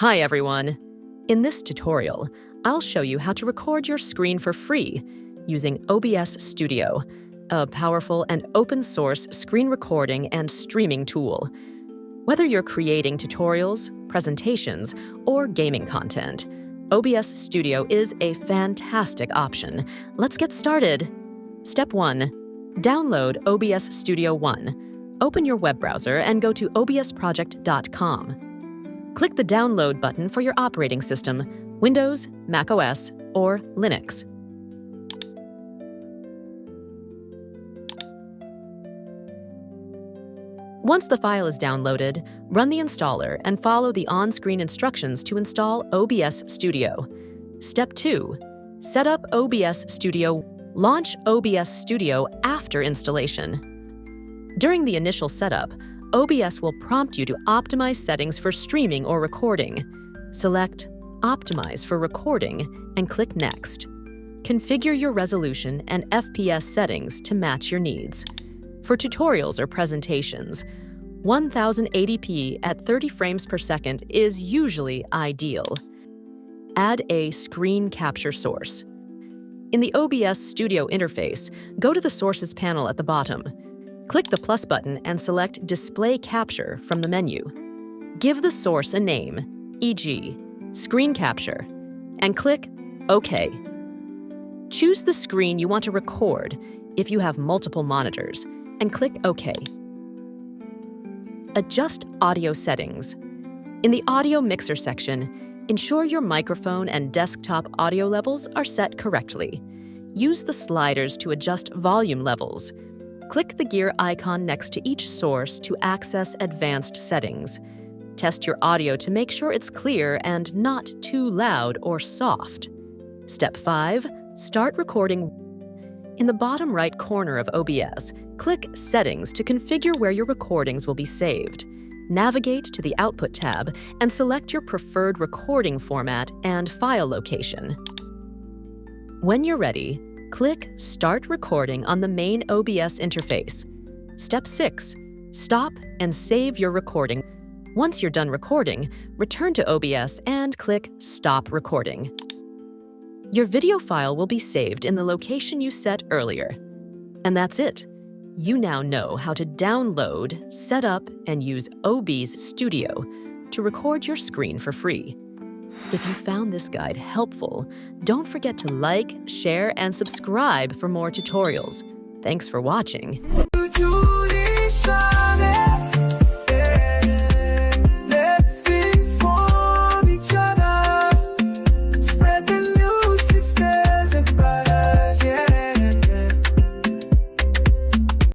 Hi everyone! In this tutorial, I'll show you how to record your screen for free using OBS Studio, a powerful and open-source screen recording and streaming tool. Whether you're creating tutorials, presentations, or gaming content, OBS Studio is a fantastic option. Let's get started. Step 1. Download OBS Studio 1. Open your web browser and go to obsproject.com. Click the Download button for your operating system, Windows, macOS, or Linux. Once the file is downloaded, run the installer and follow the on-screen instructions to install OBS Studio. Step 2. Set up OBS Studio. Launch OBS Studio after installation. During the initial setup, OBS will prompt you to optimize settings for streaming or recording. Select Optimize for recording and click Next. Configure your resolution and FPS settings to match your needs. For tutorials or presentations, 1080p at 30 frames per second is usually ideal. Add a screen capture source. In the OBS Studio interface, go to the Sources panel at the bottom. Click the plus button and select Display Capture from the menu. Give the source a name, e.g., Screen Capture, and click OK. Choose the screen you want to record if you have multiple monitors, and click OK. Adjust audio settings. In the Audio Mixer section, ensure your microphone and desktop audio levels are set correctly. Use the sliders to adjust volume levels. Click the gear icon next to each source to access advanced settings. Test your audio to make sure it's clear and not too loud or soft. Step 5. Start recording. In the bottom right corner of OBS, click Settings to configure where your recordings will be saved. Navigate to the Output tab and select your preferred recording format and file location. When you're ready, click Start Recording on the main OBS interface. Step 6. Stop and save your recording. Once you're done recording, return to OBS and click Stop Recording. Your video file will be saved in the location you set earlier. And that's it. You now know how to download, set up, and use OBS Studio to record your screen for free. If you found this guide helpful, don't forget to like, share, and subscribe for more tutorials. Thanks for watching. Tujulishane.